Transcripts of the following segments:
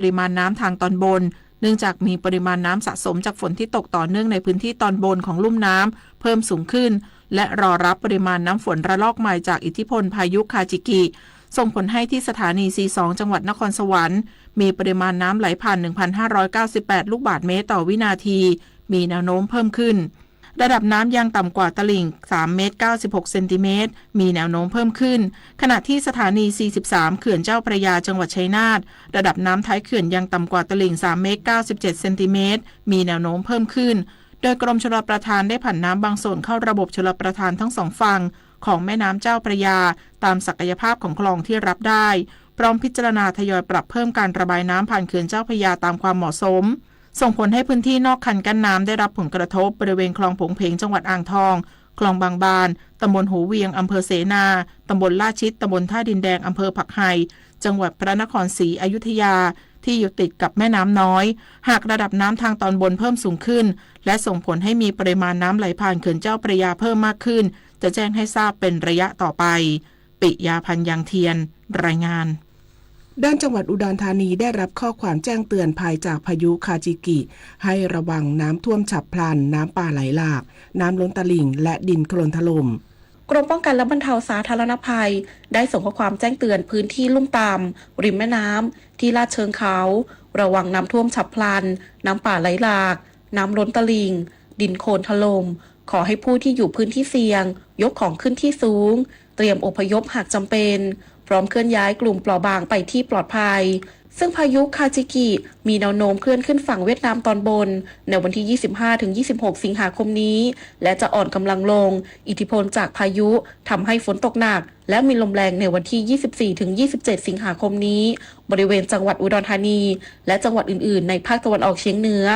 ปริมาณน้ำทางตอนบนเนื่องจากมีปริมาณน้ำสะสมจากฝนที่ตกต่อเนื่องในพื้นที่ตอนบนของลุ่มน้ำเพิ่มสูงขึ้นและรอรับปริมาณน้ำฝนระลอกใหม่จากอิทธิพลพายุคาจิกิส่งผลให้ที่สถานี C2 จังหวัดนครสวรรค์มีปริมาณน้ำไหลผ่าน 1,598 ลูกบาศก์เมตรต่อวินาทีมีแนวโน้มเพิ่มขึ้นระดับน้ำยังต่ำกว่าตลิ่ง3เมตร96เซนติเมตรมีแนวโน้มเพิ่มขึ้นขณะที่สถานี 43 เขื่อนเจ้าพระยาจังหวัดชัยนาทระดับน้ำท้ายเขื่อนยังต่ำกว่าตลิ่ง3เมตร97เซนติเมตรมีแนวโน้มเพิ่มขึ้นโดยกรมชลประทานได้ผันน้ำบางส่วนเข้าระบบชลประทานทั้งสองฝั่งของแม่น้ำเจ้าพระยาตามศักยภาพของคลองที่รับได้พร้อมพิจารณาทยอยปรับเพิ่มการระบายน้ำผ่านเขื่อนเจ้าพระยาตามความเหมาะสมส่งผลให้พื้นที่นอกคันกั้นน้ำได้รับผลกระทบบริเวณคลองผงเพงจังหวัดอ่างทองคลองบางบานตำบลหูเวียงอำเภอเสนาตำบลลาดชิดตำบลท่าดินแดงอำเภอผักไห่จังหวัดพระนครศรีอยุธยาที่อยู่ติดกับแม่น้ำน้อยหากระดับน้ำทางตอนบนเพิ่มสูงขึ้นและส่งผลให้มีปริมาณน้ำไหลผ่านเขื่อนเจ้าพระยาเพิ่มมากขึ้นจะแจ้งให้ทราบเป็นระยะต่อไปปิยาพันธ์ยังเทียนรายงานด้านจังหวัดอุดรธานีได้รับข้อความแจ้งเตือนภัยจากพายุคาจิกิให้ระวังน้ำท่วมฉับพลันน้ำป่าไหลหลากน้ำล้นตลิ่งและดินโคลนถล่มกรมป้องกันและบรรเทาสาธารณภัยได้ส่งข้อความแจ้งเตือนพื้นที่ลุ่มต่ำริมแม่น้ำที่ลาดเชิงเขาระวังน้ำท่วมฉับพลันน้ำป่าไหลหลากน้ำล้นตลิ่งดินโคลนถล่มขอให้ผู้ที่อยู่พื้นที่เสี่ยงยกของขึ้นที่สูงเตรียมอพยพหากจำเป็นพร้อมเคลื่อนย้ายกลุ่มเปราะบางไปที่ปลอดภัยซึ่งพายุคาจิกิมีแนวโน้มเคลื่อนขึ้นฝั่งเวียดนามตอนบนในวันที่ 25-26 สิงหาคมนี้และจะอ่อนกำลังลงอิทธิพลจากพายุทำให้ฝนตกหนักและมีลมแรงในวันที่ 24-27 สิงหาคมนี้บริเวณจังหวัดอุดรธานีและจังหวัดอื่นๆในภาคตะวันออกเฉียงเหนือ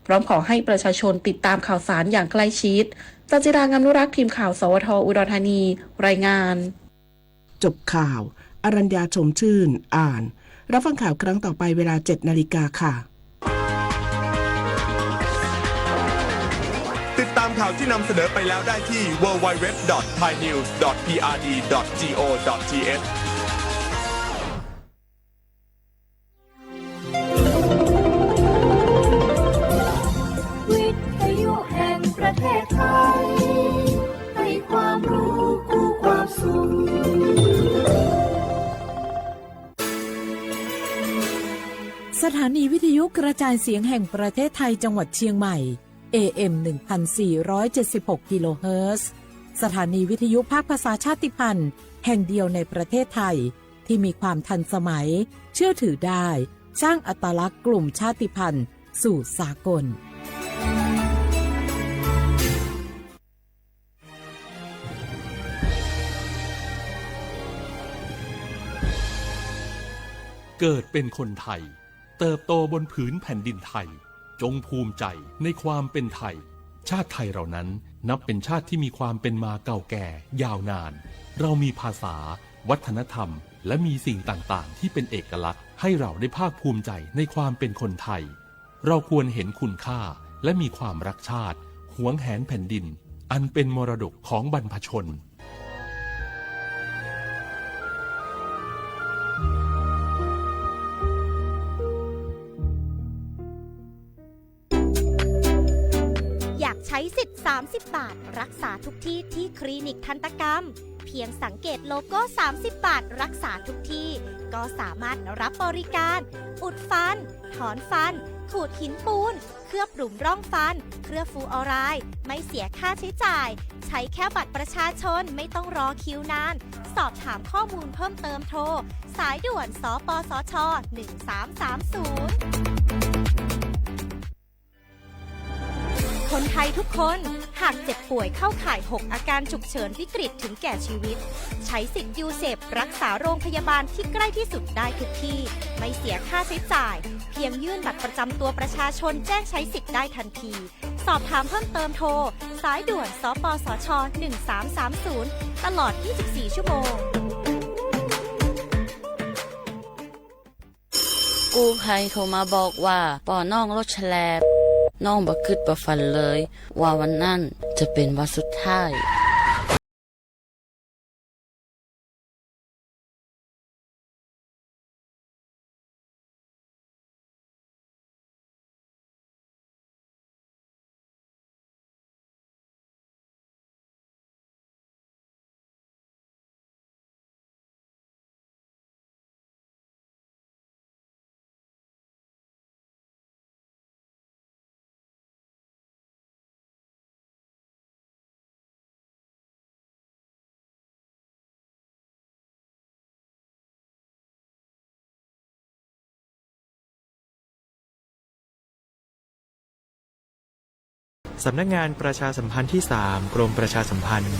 พร้อมขอให้ประชาชนติดตามข่าวสารอย่างใกล้ชิดจันจิรางามนุรักษ์ทีมข่าวสวท.อุดรธานีรายงานจบข่าวอรัญญาชมชื่นอ่านรับฟังข่าวครั้งต่อไปเวลา 7:00 น.ค่ะติดตามข่าวที่นำเสนอไปแล้วได้ที่ www.thainews.prd.go.thวิทยุแห่งประเทศไทยให้ความรู้คู่ความสุขสถานีวิทยุกระจายเสียงแห่งประเทศไทยจังหวัดเชียงใหม่ AM 1476 กิโลเฮิรตซ์สถานีวิทยุภาคภาษาชาติพันธุ์แห่งเดียวในประเทศไทยที่มีความทันสมัยเชื่อถือได้สร้างอัตลักษณ์กลุ่มชาติพันธุ์สู่สากลเกิดเป็นคนไทยเติบโตบนผืนแผ่นดินไทยจงภูมิใจในความเป็นไทยชาติไทยเรานั้นนับเป็นชาติที่มีความเป็นมาเก่าแก่ยาวนานเรามีภาษาวัฒนธรรมและมีสิ่งต่างๆที่เป็นเอกลักษณ์ให้เราได้ภาคภูมิใจในความเป็นคนไทยเราควรเห็นคุณค่าและมีความรักชาติหวงแหนแผ่นดินอันเป็นมรดกของบรรพชนใช้สิทธิ์30 บาทรักษาทุกที่ที่คลินิกทันตกรรมเพียงสังเกตโลโก้30 บาทรักษาทุกที่ก็สามารถรับบริการอุดฟันถอนฟันขูดหินปูนเคลือบหลุมร่องฟันเคลือบฟูออไรด์ไม่เสียค่าใช้จ่ายใช้แค่บัตรประชาชนไม่ต้องรอคิวนานสอบถามข้อมูลเพิ่มเติมโทรสายด่วนสปสช1330คนไทยทุกคนหากเจ็บป่วยเข้าข่าย6อาการฉุกเฉินวิกฤตถึงแก่ชีวิตใช้สิทธิ์ยูเซฟรักษาโรงพยาบาลที่ใกล้ที่สุดได้ทุกที่ไม่เสียค่าใช้จ่ายเพียงยื่นบัตรประจำตัวประชาชนแจ้งใช้สิทธิ์ได้ทันทีสอบถามเพิ่มเติมโทรสายด่วนสปสช1330ตลอด24ชั่วโมงกู้ภัยโทรมาบอกว่าป่อน้องรถแฉลบน้องบ่คิดบ่ฝันเลยว่าวันนั้นจะเป็นวันสุดท้าย สำนักงานประชาสัมพันธ์ที่ 3 กรมประชาสัมพันธ์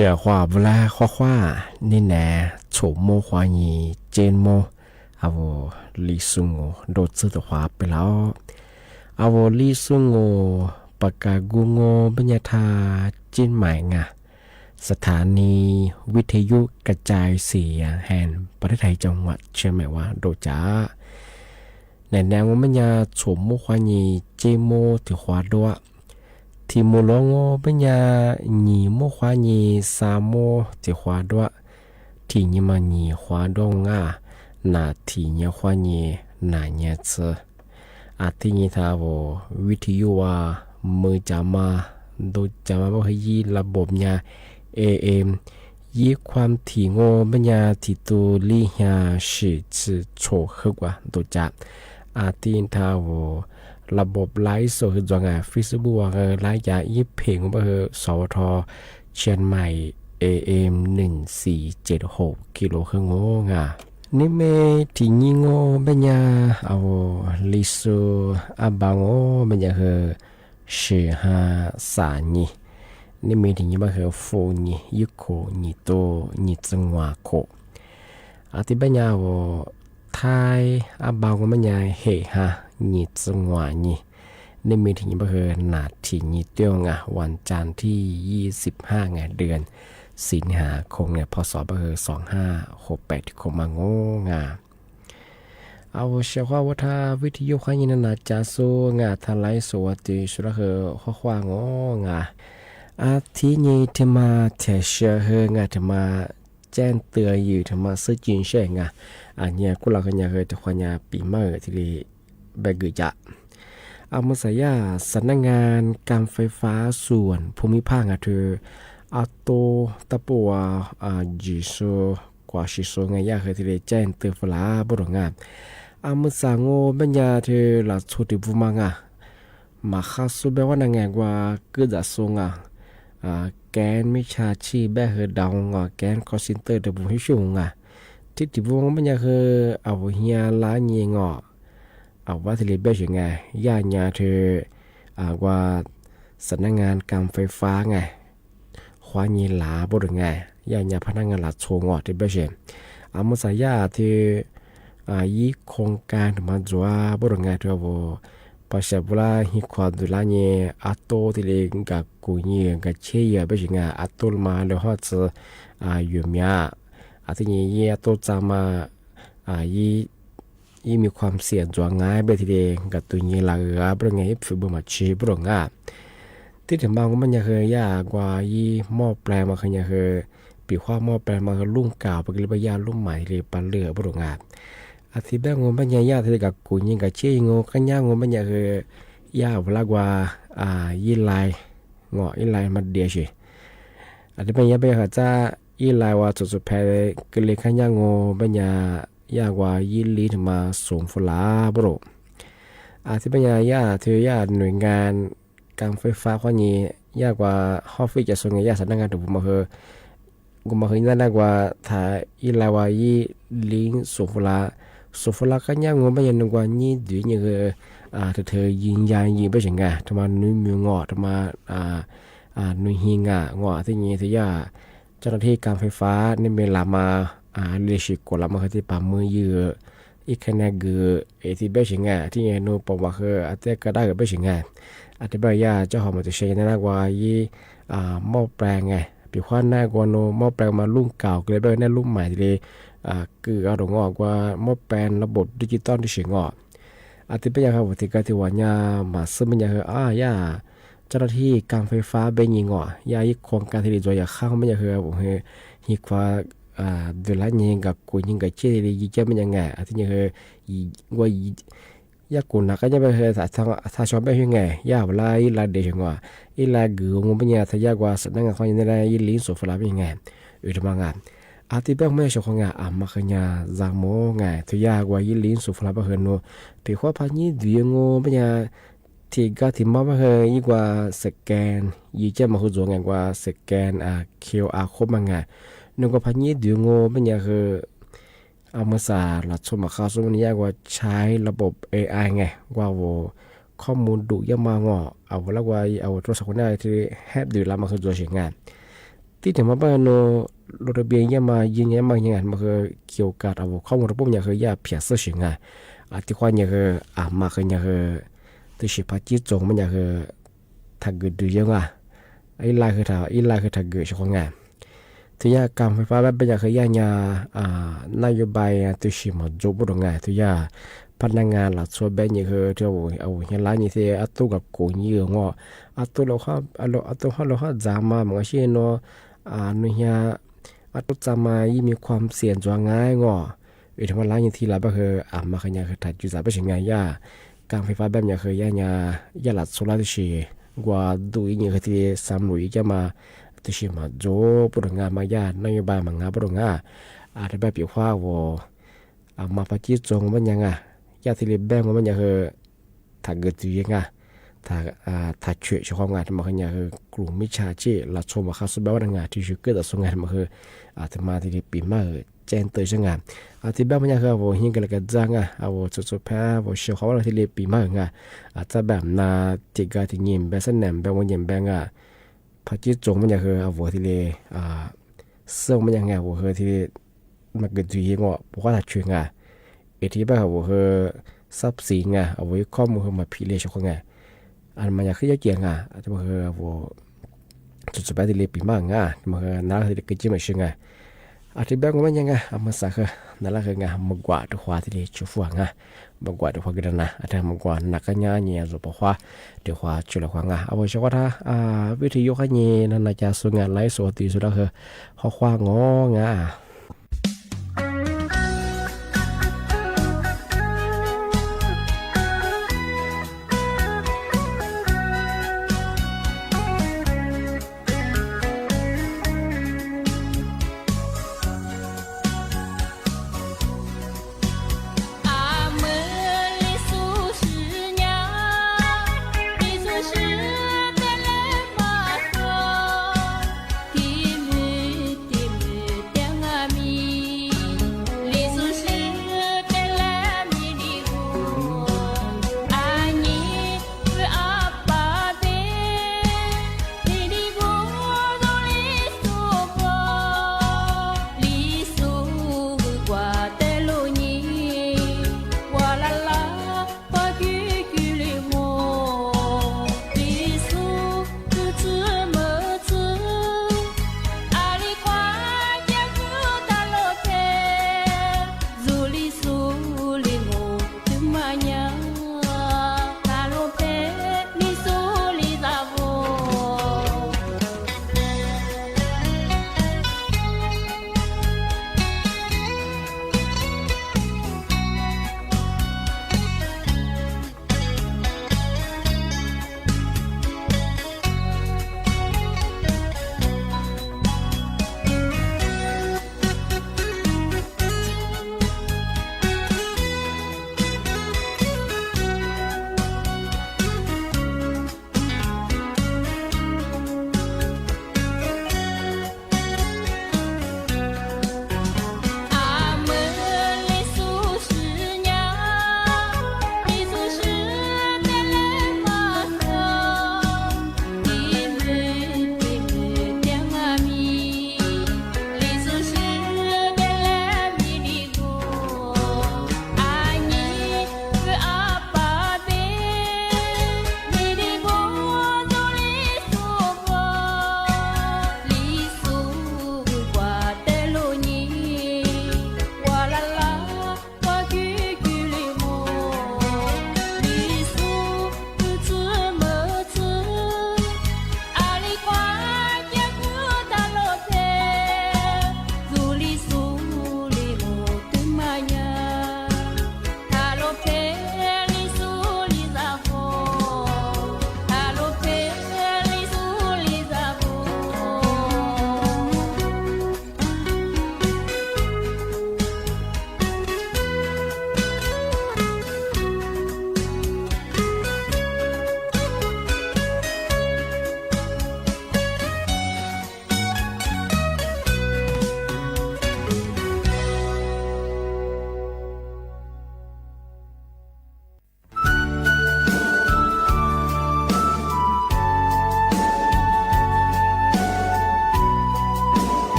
写话不来画画，你呢？丑么花你真么？啊我李松我都知道话不了，啊我李松我ปากกากูโง่ปัญญาธาจิ้นหมายงะสถานีวิทยุกระจายเสียงแห่งประเทศไทยจังหวัดเชียงใหม่ว่าโดจ้าในแนวปัญญาสมมุควานีเจโมถือขวาด้วยที่มูลงปัญญาหนีมุควานีสามโมถือขวาด้วยที่ยิมาหนีขวาดงอ่ะนาที่เนียควานีนาเนียเซอาทินี้ทาววิทยุว่ามือจามาโดยจามาบอกให้ยีระบบยา AM ยีความถี่โง่ปัญญาที่ตัวลี่ยาสิจะโชว์ขึ้นกว่าโดยจะอาทินทาวระบบไลฟ์สดจงอ่ะ Facebook ว่าไลฟ์ยายีเพลงว่าสวทเชียงใหม่ AM 1476กิโลครึ่งโง่งะนี่เมที่ยิงโง่ปัญญาเอาลิซูอาบังโง่ปัญญา是哈啥呢？你每天你把个佛呢，一口你多你真话口。啊，这边呀我太啊包我们呀嘿哈你真话呢。你每天你把个นาที你丢啊，วันจันทร์ที่25ไงเดือนสิงหาคมเนี่ยพศ把个2568ที่คงมาโง่งาเอาเชื่อว่าถ้าวิทยุข้างนี้น่าจะสู้งาทลายสวัสดีสุดละข้อความงาอาทินี้ที่มาเทเชื่องาที่มาแจ้งเตือนอยู่ที่มาซื้อจินเช่งาอันนี้กูเราคนอยากจะควรจะปีเมื่อที่เบกจะเอามาใส่ยาสำนักงานการไฟฟ้าส่วนภูมิภาคเธออาโตตะปัวจิโซกว่าชิโซไงยาเคยที่แจ้งเตือนฟ้าบุรุษงานอามุสางโงบัญญาเธอหลักชุดบุมังมาข้าสุเบว่านางแงกว่าเกิดจากทรงแกนมิชาชีแบเฮดาวแกนคอสินเตอร์เดบุฮิชงที่ที่บุมังบัญญาคือเอาเฮียล้าเงียงเอาว่าที่เรียบเบชไงย่าญาเธอว่าสำนักงานการไฟฟ้าไงควานีหลาบุรุษไงย่าญาพนักงานหลักโชงที่เบชอามุสายาที่ยีโครงการมาจัวบริงานที่ว่าภาษาบุราฮิควาดุลาเนอัตโตที่เรียกกับกุญยกับเชียไปถึงอัตโตมาเลยฮอตอยู่มีอัตนี้ยีอัตโตจามายีมีความเสี่ยงจัวง่ายไปที่เรียกกับตัวยีหลักบริงานฝึกบ่มาชีบริงานที่ถึงบางมันยังเคยยากกว่ายีหม้อแปลมาเคยยังเคยปีข้อหม้อแปลมาคือลุ่มเก่าไปกิริยาลุ่มใหม่เรียปันเรือบริงานอาทิตย์แรกงงปัญญาที่กับกุญยิงกับเชี่ยงงกันย่างงปัญญาคือยาเวลากว่ายี่ลายงอยี่ลายมาเดียชิอาทิตย์ปัญญาไปหาจ้ายี่ลายว่าสุดๆแพ้ก็เลยกันย่างงปัญญายากว่ายี่ลีถึงมาส่งฝลาบรุอาทิตย์ปัญญายาเธอยาหน่วยงานการไฟฟ้าข้อนี้ยากกว่าฮอฟฟี่จะส่งยาสำนักงานถูกมาคือกูมาคือนั่นได้กว่าถ้ายี่ลายว่ายี่ลิงส่งฝลาสุฟลากันย่างงไม่ยันนึกว่านี่ดีนี่คือเธอยิงยางยิงไปถึงไงทำไมนุ่มมืองอทำไมนุ่มหิงงอที่นี่ที่ยาเจ้าหน้าที่การไฟฟ้านี่เวลามาเรียกกดละมาที่ปั๊มมือยืดอีกแค่ไหนเกือที่ไปถึงไงที่นี่นู่นบอกว่าคืออาจจะก็ได้ก็ไปถึงไงอาจจะแบบยาเจ้าของมันจะใช้ในนักว่ายี่หม้อแปลงไงปีขวัญหน้ากว่าโนหม้อแปลงมาลุ่มเก่าก็เลยแบบนั่นลุ่มใหม่เลยคือเอาตรงออกว่าหม้อแปลงระบบดิจิตอลที่เฉียงออกอาทิตย์เป็นยังไงวันที่การที่วันยามาซึ่งเป็นยังไงยาเจ้าหน้าที่การไฟฟ้าเป็นยิงอ่ะยาอีกโครงการที่ดีอยากเข้าเป็นยังไงผมเฮฮิกว่าเดือนละยิงกับกูยิงกับเชี่ยเลยยิ่งจะเป็นยังไงอาทิตย์ยังไงว่ายากูนักก็จะไปเฮถ้าชอบไปยังไงยาเวลาอีลาเดียงอ่ะอีลาเกือบเป็นยังไงถ้ายากว่าสำนักงานเขาอย่างไรอีลิ้นสุฟลาเป็นยังไงอุตมางานอาทิตย์เป็นไม่ใช่ของงานมาขยาจางโมไงทุยากว่ายี่ลิ้นสุฟลาเป็นโนปีขวาพันยี่ดีงโง่เป็นยังที่ก็ที่มาเป็นยี่กว่าสแกนยี่เจ้ามาหุ่นตัวไงกว่าสแกนQR โค้ดมาไงนึกว่าพันยี่ดีงโง่เป็นยังคือเอามาสาหลักสมคาสมันยากว่าใช้ระบบ AI ไงว่าข้อมูลดุยามางอเอาแล้วว่าเอาโทรศัพท์คนได้ที่แฮปดีแล้วมาคือตัวเฉียงงาน ที่ถึงมาบ้านโนโรระเบียงยามายินยามาอย่างนั้นมันคือเกี่ยวกับเอาข้อมูลระบบอย่างคือยาเพียรสิ่งอ่ะที่ความอย่างคือมาคืออย่างคือตัวชิพัจิจงมันอย่างคือถักเกิดดูยังอ่ะไอ้ลายคือถักเกิดช่วงงานที่ยาการไฟฟ้าแบบเป็นอย่างคือยานโยบายตัวชิมาจบบุรงงานที่ยาพนักงานหลักส่วนแบบนี้คือที่เอาอย่างไรนี่ที่อัตุกับโกงยืงอัตุเราข้าเราข้าจามาเหมือนเช่นนี่ฮะอัตุจามายี่มีความเสี่ยงจวงง่ายทำไมร้านอย่างที่เราก็คือมาขยันคือถัดจุดสายไปถึงไงการไฟฟ้าแบบนี้คือยาหลักโซลาร์ที่กว่าดูอีกอย่างที่สามหลุยจะมาที่ชิมาโจปรงานมายานโยบายมังงาปรงาที่แบบผิวฟ้าวมาพัชิจงมันยังยาที่เล็บแบงมันยังคือถักเกิดตัวยังถักช่วยช่วยความงานมาขยันคือกลุ่มมิชาชีหลักชมว่าเขาสุดแบบว่างานที่ช่วยเกิดแต่ส่งงานมาคือที่มาที่ปีมาแจ้งเตือนช่างงานที่แบบมันยังคือว่าหิ้งกันเลยกันจังจุดแพ้เชื่อเขาว่าที่เล็บปีมาจะแบบนาที่การที่ยิมแบบเส้นแหนมแบบวันยิมแบบพัชิจงมันยังคือที่เล็บเสื้อมันยังคือที่มาเกิดตัวยังเพราะว่าถักช่วยที่แบบคือทรัพย์สินเอาไว้ข้อมูลมาพิเลชของมันอยากขึ้นยอดเกี่ยงแต่มันคือจุดสุดท้ายที่เล็บปีมากมันคือน่าที่จะกินจิ้มไม่ใช่ที่แบบมันยังมันสักนั่นแหละคือมันกว่าตัวขวาที่เล็บชูฟังมันกว่าตัวขวากันนะแต่มันกว่านักงานเนี่ยสุดเพราะว่าตัวขวาจุดละขวางเอาไว้เฉพาะถ้าวิธียกขยี้นั่นจะส่งงานไล่สดตีสุดแล้วคือข้อขวาง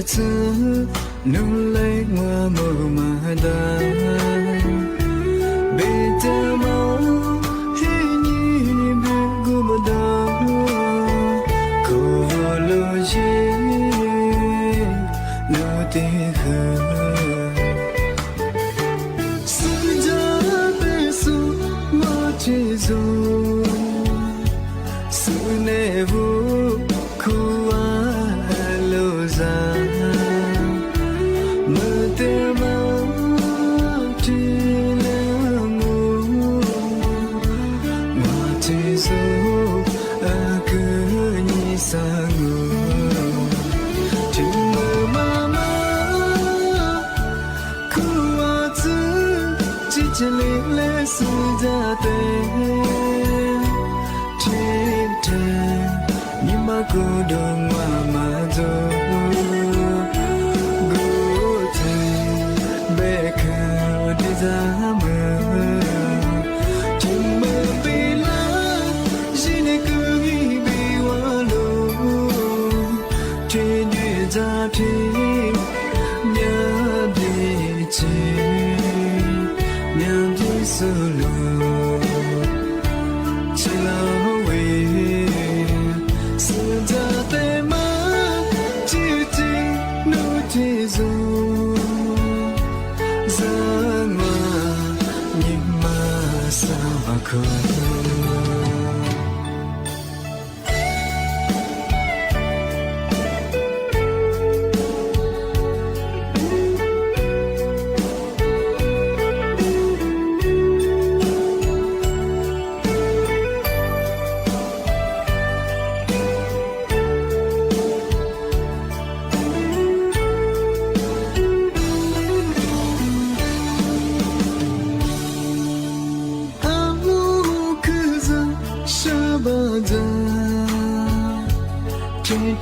子努力我木马达，别的毛黑你别顾不到，可路线路的河。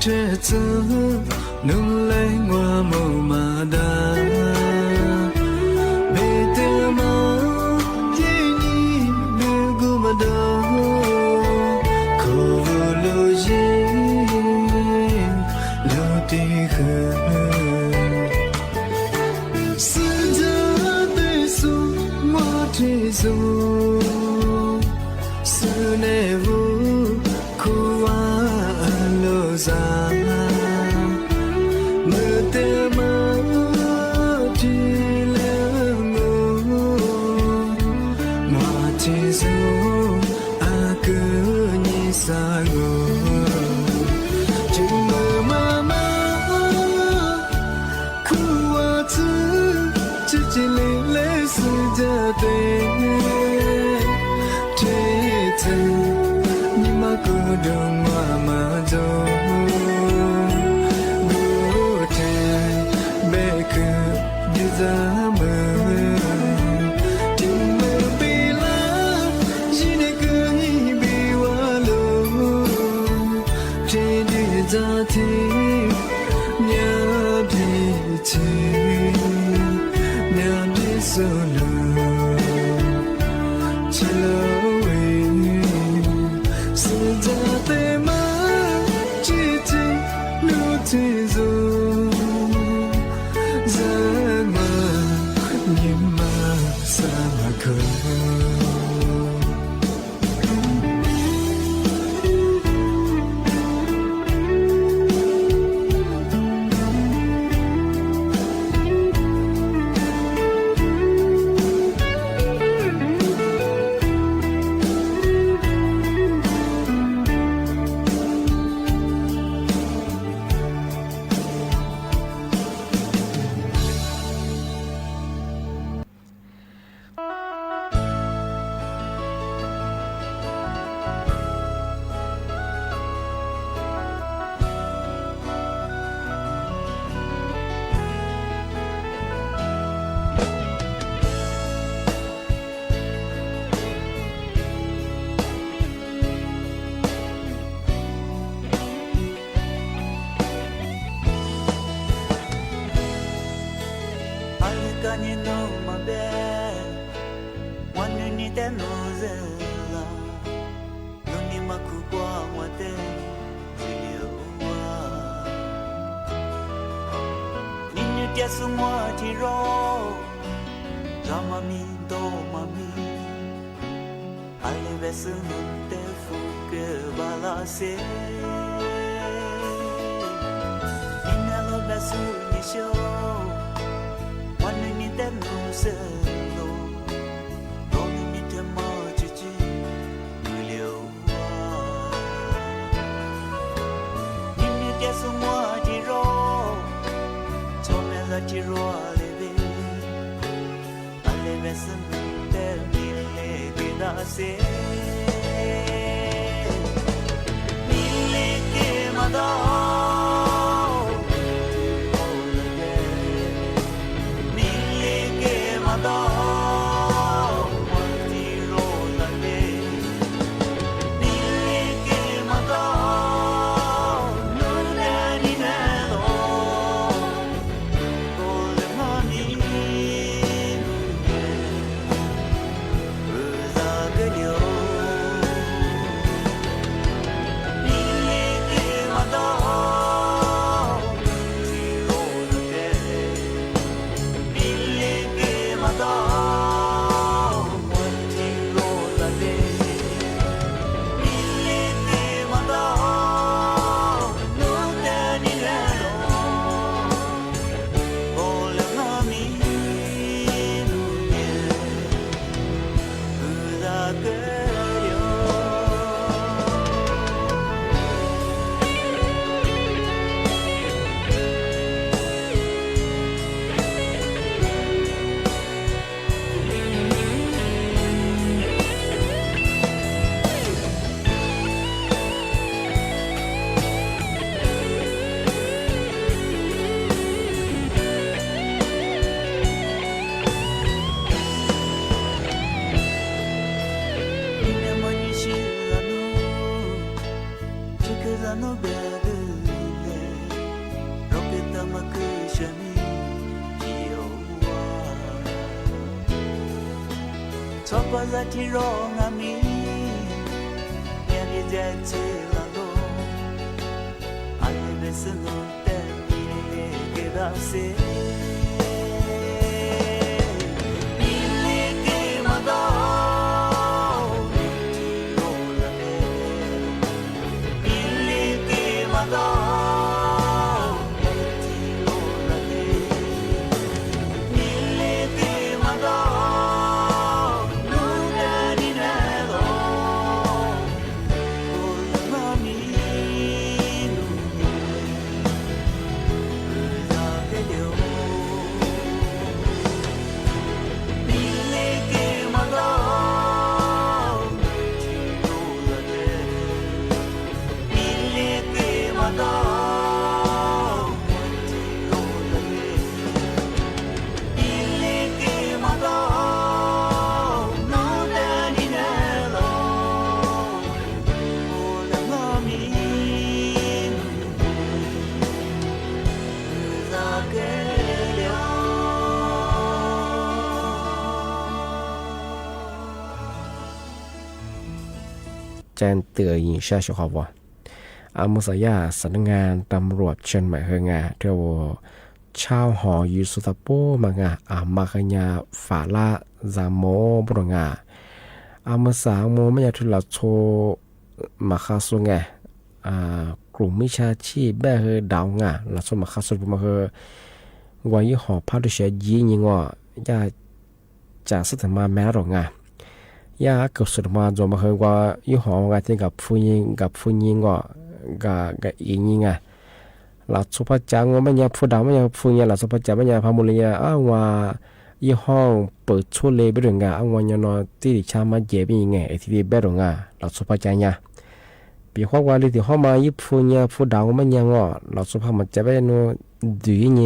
这次努力我木马达，别的毛给你别顾不到，可路线路的河，是这对数我追逐，是那无苦啊路上。dia semua tiro Ramami do mami Ale besun te fuke balase Inalo besu nisho Wani ni te no se lo Roni ni te ma chichi Mulio Nini dia semua tiro Tome la tiro aleve Aleve semute mille gidase Mille ke madao Mille ke madao Tiro lale Mille ke madao Nune ni nelo Topa tiro ngami Yani jete lalo Ale beseno te mille gedase Mille ke madao Tiro lale Mille ke madao Tiro lale Mille ke madaoแจ้งเตือนยิงชาชขอบอามุสยาสำนักงานตำรวจเชียงใหม่เฮงาเทวชาวหอยูสุตาโปมางามาขยาฝาละจามโมบรงาอามุสาโมไม่อยากทุลโชมาคาสุงกลุ่มมิชาชีพแบ่เฮดาวงาละโชมาคาสุมาเฮวายุหอพาดุเชียยียิงยาจะสุดมาแม่หรองายาเกิดสุดมาจนมาเฮว่ายี่ห้องที่กับผู้หญิงกับอียิงหลักสุภาพจังว่าไม่ยาผู้ดาวไม่ยาผู้หญิงหลักสุภาพจังไม่ยาพามุลียาว่ายี่ห้องเปิดช่วยเลยไปถึงว่ายานอที่ชามาเจ็บยังไงที่ดีไปถึงหลักสุภาพจังเนี่ยปีข้อว่าเลยที่ห้องมายี่ผู้หญิงผู้ดาวไม่ยาหลักสุภาพมันจะไปโน่ดูยัง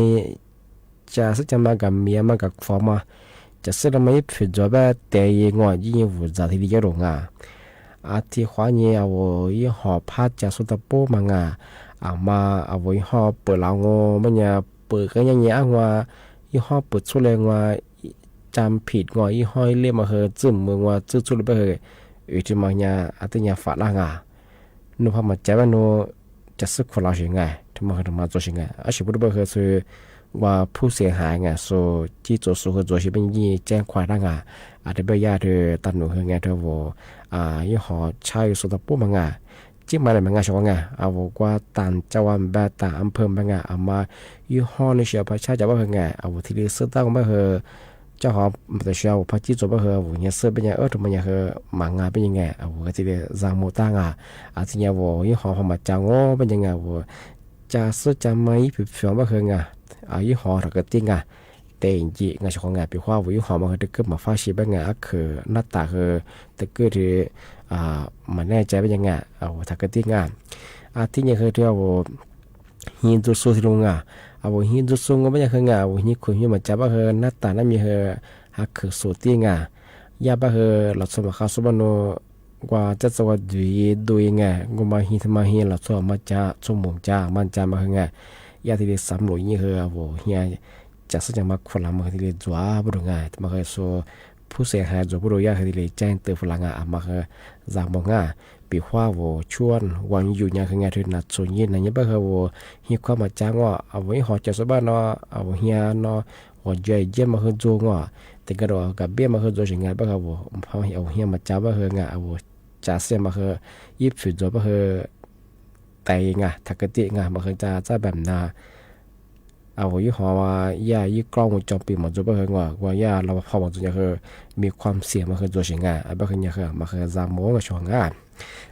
จะสักจะมากับเมียมากับฟอร์มาจะเสร็จไม่ผิดจอบแต่ยังยิ่งวุ่นวายที่ดีกว่าอาทิตย์ขวาเนี่ยเอายี่ห้อพัดจะสุดตะโปมังมาเอายี่ห้อเปิดเราไม่เนี่ยเปิดกันยังว่ายี่ห้อเปิดช่วยเลยว่าจำผิดยี่ห้อเรียกมาเฮจึ้มเมืองว่าจื้อช่วยไปเฮอยู่ที่มังเนี่ยอาทิตย์เนี่ยฝาละนูพอมาเจอว่านูจะสึกคนเราใช่ไงที่มาเฮทำมาตัวใช่ไงอาชีพบุรุษไปเฮคือ ว่าผู้เสียหายไงโซที่ตัวสูงตัวชิเป็นยี่แจ้งความได้ไงอาจจะไปยาเธอตันหนูเฮงไงเธอว่ายี่ห้อใช้สุดปุ๊บมั้งไงจิ้มมาเลยมั้งไงชอบไงเอาว่าตันจังหวัดแบบต่างอำเภอมั้งไงเอามายี่ห้อในเชียร์ประชาจะว่าเฮงไงเอาที่เรียกสุดตั้งมาเฮเจ้าของแต่เชียวพระจิตจบเฮอเนี่ยเสื้อเป็นยังทุกมันยังเฮหมางงานเป็นยังไงก็ที่เรียกจางโมตั้งที่เนี่ยยี่ห้อพม่าจางอเป็นยังไงจะสุดจะไม่ผิดฝังว่าเฮงยี่ห้อระกติ้งเต็งจีงานของงานปีว่ายี่ห้อมันก็จะเกิดมาฟ้าชีเป็นไงคือหน้าตาคือตะเกิดที่มันแน่ใจเป็นยังไงถ้ากติ้งที่เนี่ยคือที่ว่าหินตัวสูงที่ลงหินตัวสูงก็ไม่ใช่หินคนหินมันจะว่าหน้าตานั้นมีฮักคือสูติ้งยาบ้าหลักสมข้าวสมโนกว่าจะสวัสดีไงกูมาหินมาหินหลักสมมาจ้าสมมุมจ้ามันจ้ามาไงยาที่ได้สำรวจนี่เฮียจากสัญญามาคนละมาที่ได้จัวบุรุษไงมาโซผู้เสียหายจัวบุรุษยาที่ได้แจ้งเตือนฝรั่งมาจากมองปีว่าชวนวันอยู่เนี่ยคือไงที่นัดส่วนยินนั่นยังบ่เฮียความมาจ้างเอาไว้หอจะสบายเนาะเอาเฮียเนาะหัวใจเยี่ยมมาคือโจงแต่ก็ดอกกับเบี้ยมาคือโจสิงานบ่พอเอาเฮียมาจ้าบ่เอาจ่าเสียมาคือยิบฝืนโจบ่แต่ทักกะติมาคือจะแบบนาเอายี่ห้อว่ายายี่กล้องวงจรปิดมันจะบ่ว่าย่าเราพอมันจะคือมีความเสี่ยงมาคือโจสิงานบ่คือเนี่ยคือมาคือจามโมมาช่วง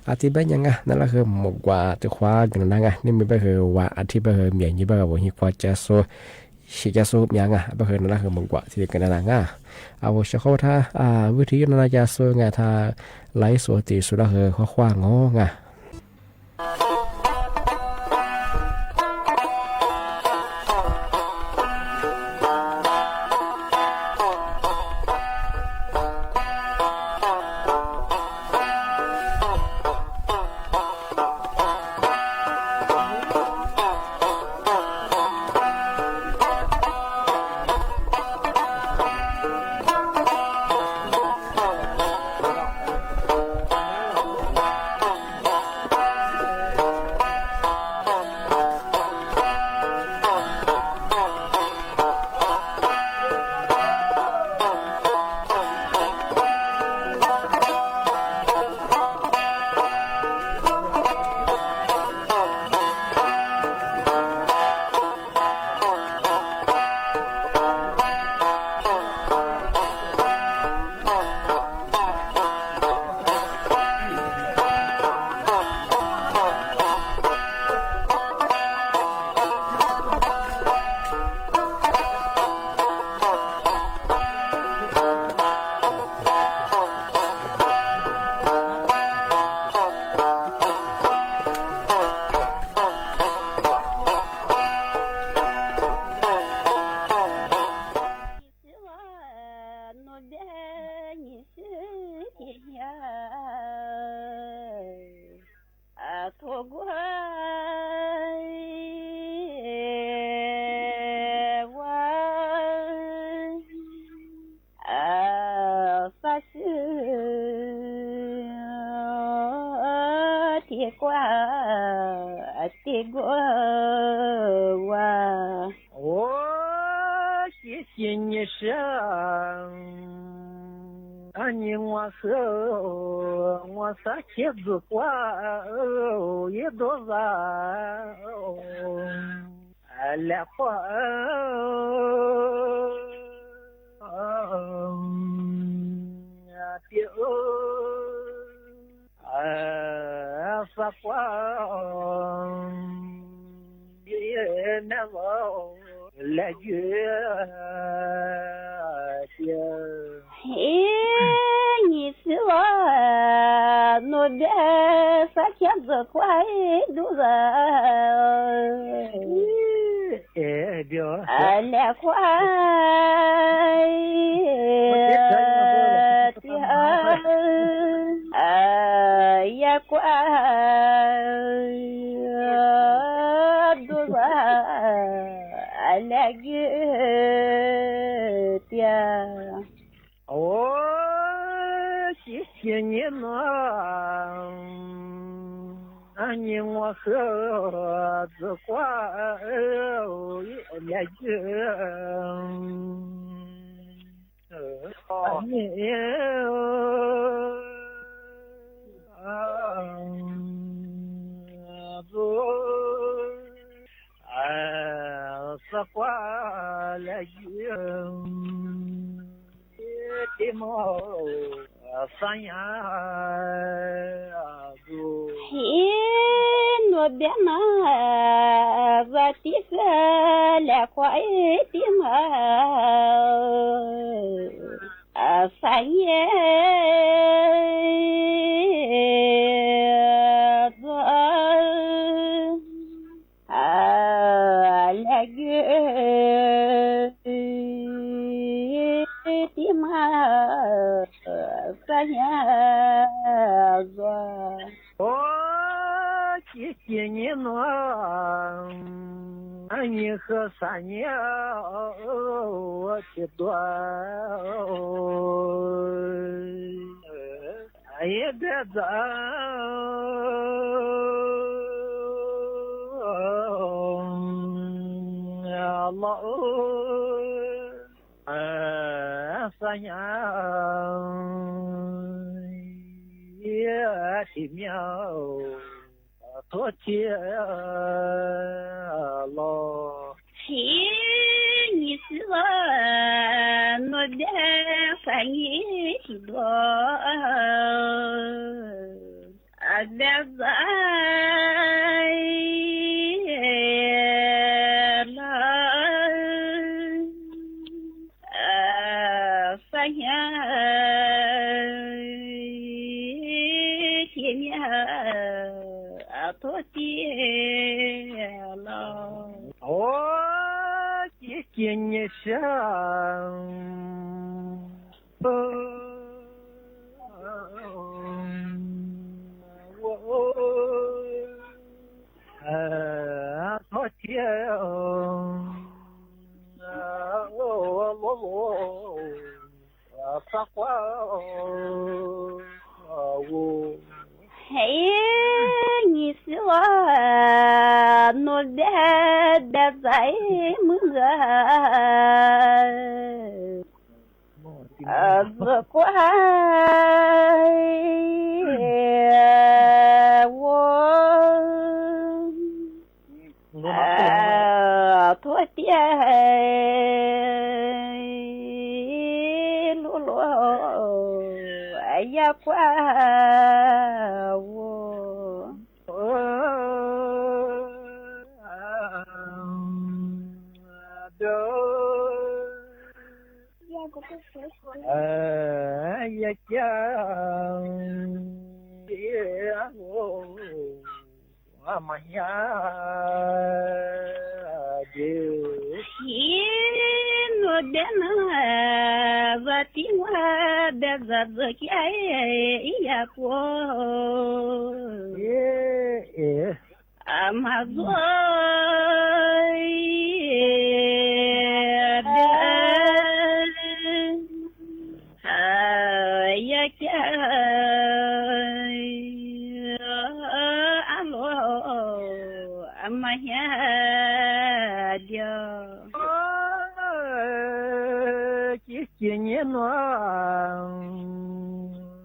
อาทิตย์เป็นยังไงนั่นแหละคือหมกว่าจะคว้ากันนั่งนี่ไม่ไปคือว่าอาทิตย์ไปคือเมียยี่ไปกับว่าฮิควาจะโซชิจะโซยังไปคือนั่นแหละคือหมกว่าที่กันนั่งเอาเชื่อเขาถ้าวิธีนั่นจะโซไงถ้าไลฟ์สดตีสุดละคือคว้างออันนี้ว่าเสือว่าสักเจ็บกว่าเยอะตัวซาแล้วก็เดี๋ยวสักว่าเย็นนะว่าและเยอะ你是我我的啥钱子快都是来快也快都是来个的谢谢你呢，你我和子挂也就你子挂了的毛三呀我别拿我的个来快的嘛，三爷子来个的嘛，三爷子。谢谢你呢，你和三年我的多，也别走，老三年也的苗。多谢了，你是我的三爷多，别在了，三爷前面。多谢了，谢谢你上，我多谢撒花我。你是我努力的在梦不管我多点路也管我。也讲的我们呀的我的那我的我的日子也过马做谢谢你呢，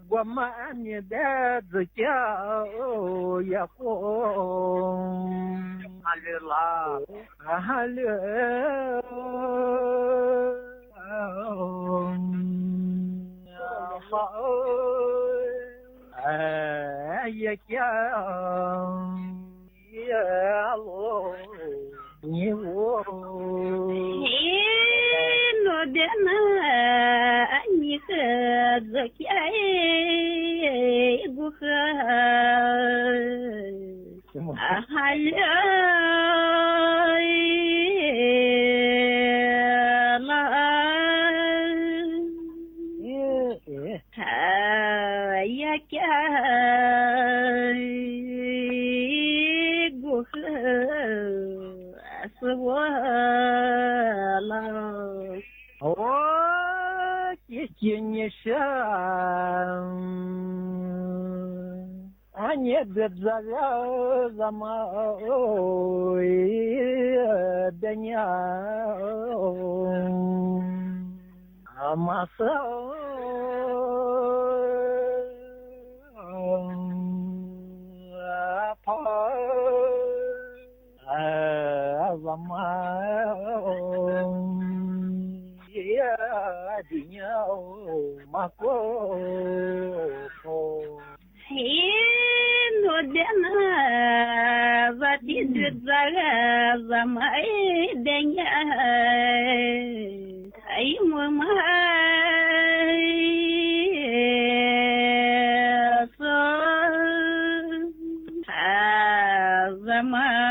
我们你的自家也红，哈利啦，哈利，好，也讲也路。你我，我的那你和自家不和还了也家不和。是我了，谢谢你上， не бедзавя за мой дня амаса за Дена затидет за мои дня, ай мой май, за мои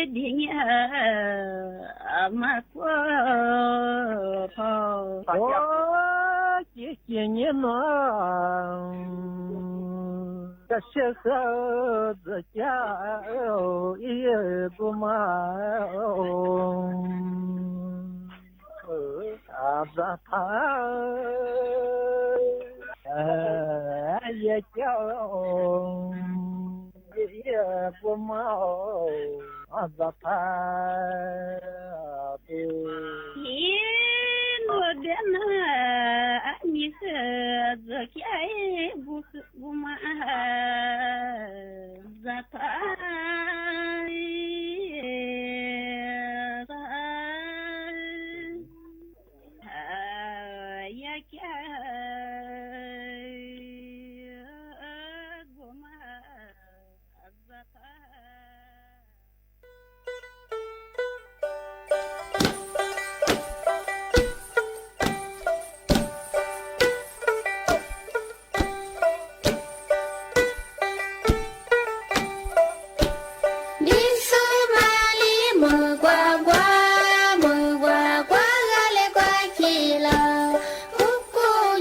дня, не на кашеха затя и гума азата я тяу и гума азата Дена не закяй гума затай я гума затай.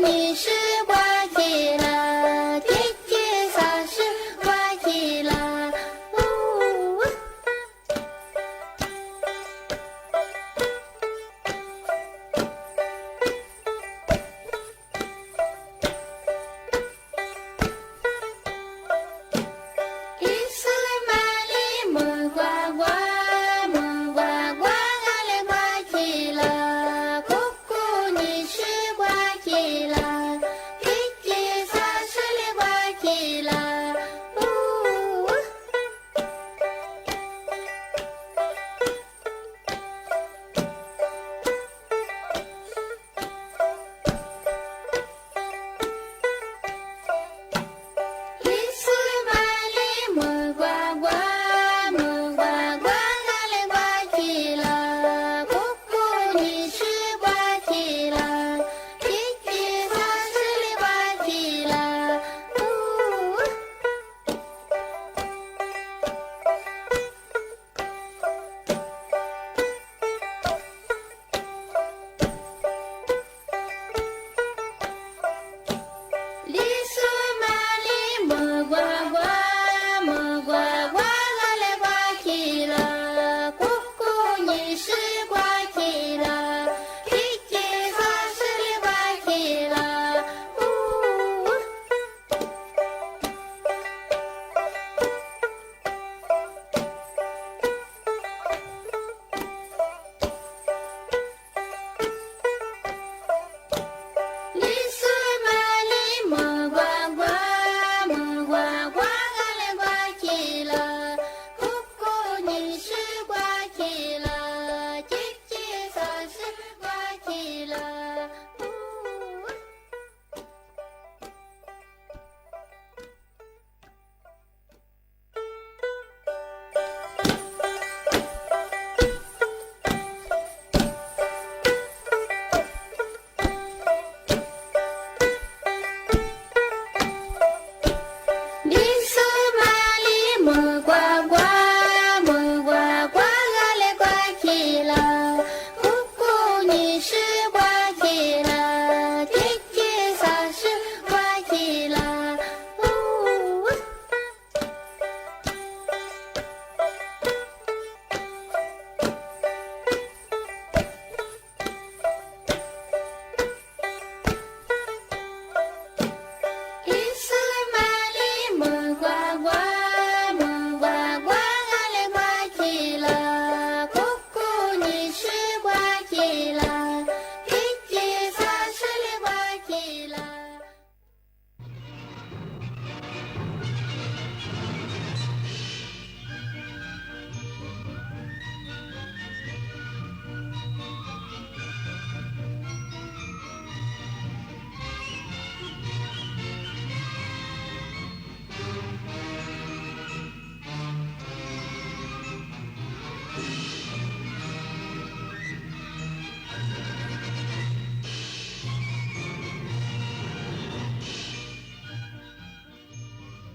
你是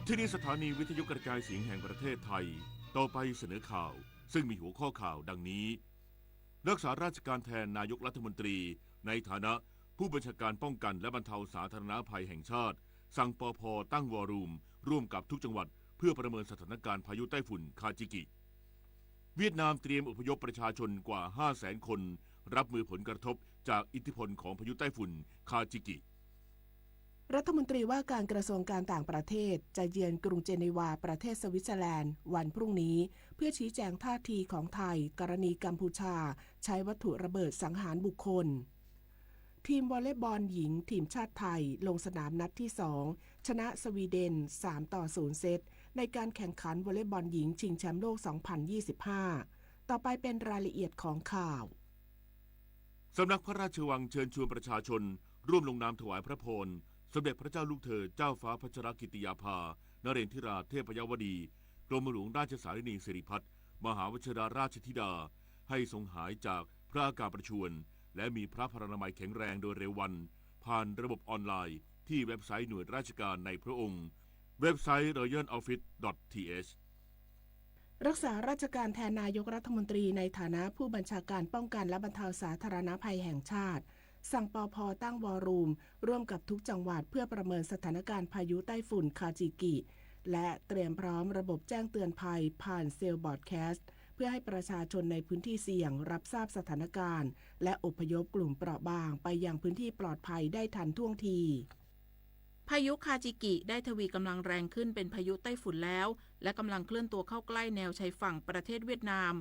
ที่นี่สถานีวิทยุกระจายเสียงแห่งประเทศไทยต่อไปเสนอข่าวซึ่งมีหัวข้อข่าวดังนี้รักษาราชการแทนนายกรัฐมนตรีในฐานะผู้บัญชาการป้องกันและบรรเทาสาธารณภัยแห่งชาติสั่งปภ.ตั้งวอร์รูมร่วมกับทุกจังหวัดเพื่อประเมินสถานการณ์พายุไต้ฝุ่นคาจิกิเวียดนามเตรียมอพยพประชาชนกว่า 500,000 คนรับมือผลกระทบจากอิทธิพลของพายุไต้ฝุ่นคาจิกิรัฐมนตรีว่าการกระทรวงการต่างประเทศจะเยือนกรุงเจนีวาประเทศสวิตเซอร์แลนด์วันพรุ่งนี้เพื่อชี้แจงท่าทีของไทยกรณีกัมพูชาใช้วัตถุระเบิดสังหารบุคคลทีมวอลเลย์บอลหญิงทีมชาติไทยลงสนามนัดที่ 2 ชนะสวีเดน 3-0 เซตในการแข่งขันวอลเลย์บอลหญิงชิงแชมป์โลก 2025 ต่อไปเป็นรายละเอียดของข่าวสำนักพระราชวังเชิญชวนประชาชนร่วมลงนามถวายพระพรสมเด็จพระเจ้าลูกเธอเจ้าฟ้าพัชรกิติยาภานเรนทิราเทพยวดีกรมหลวงราชสารินีสิริพัฒน์มหาวชิราราชธิดาให้ทรงหายจากพระอาการประชวรและมีพระพรรณนามัยแข็งแรงโดยเร็ววันผ่านระบบออนไลน์ที่เว็บไซต์หน่วยราชการในพระองค์เว็บไซต์ royaloffice.th รักษาราชการแทนนายกรัฐมนตรีในฐานะผู้บัญชาการป้องกันและบรรเทาสาธารณภัยแห่งชาติสั่งปภ.ตั้งวอร์รูมร่วมกับทุกจังหวัดเพื่อประเมินสถานการณ์พายุไต้ฝุ่นคาจิกิและเตรียมพร้อมระบบแจ้งเตือนภัยผ่านเซลล์บอร์ดแคสต์เพื่อให้ประชาชนในพื้นที่เสี่ยงรับทราบสถานการณ์และอพยพกลุ่มเปราะบางไปยังพื้นที่ปลอดภัยได้ทันท่วงทีพายุคาจิกิได้ทวีกำลังแรงขึ้นเป็นพายุไต้ฝุ่นแล้วและกำลังเคลื่อนตัวเข้าใกล้แนวชายฝั่งประเทศเวียดนาม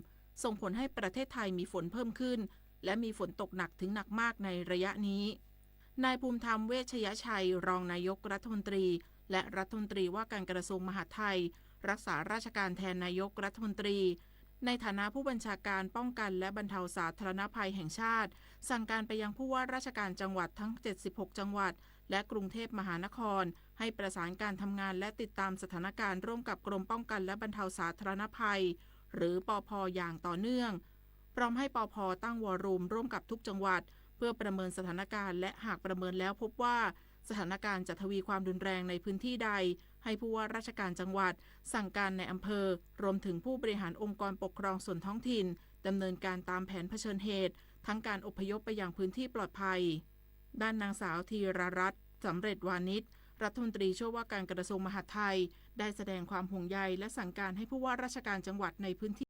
ส่งผลให้ประเทศไทยมีฝนเพิ่มขึ้นและมีฝนตกหนักถึงหนักมากในระยะนี้นายภูมิธรรมเวชยชัยรองนายกรัฐมนตรีและรัฐมนตรีว่าการกระทรวงมหาดไทยรักษาราชการแทนนายกรัฐมนตรีในฐานะผู้บัญชาการป้องกันและบรรเทาสาธารณภัยแห่งชาติสั่งการไปยังผู้ว่าราชการจังหวัดทั้ง76จังหวัดและกรุงเทพมหานครให้ประสานการทำงานและติดตามสถานการณ์ร่วมกับกรมป้องกันและบรรเทาสาธารณภัยหรือปภ.อย่างต่อเนื่องพร้อมให้ปภ.ตั้งวอร์รูมร่วมกับทุกจังหวัดเพื่อประเมินสถานการณ์และหากประเมินแล้วพบว่าสถานการณ์จะทวีความรุนแรงในพื้นที่ใดให้ผู้ว่าราชการจังหวัดสั่งการในอำเภอรวมถึงผู้บริหารองค์กรปกครองส่วนท้องถิ่นดำเนินการตามแผนเผชิญเหตุทั้งการอพยพไปยังพื้นที่ปลอดภัยด้านนางสาวธีรรัตน์สำเร็จวานิชรัฐมนตรีช่วยว่าการกระทรวงมหาดไทยได้แสดงความห่วงใยและสั่งการให้ผู้ว่าราชการจังหวัดในพื้นที่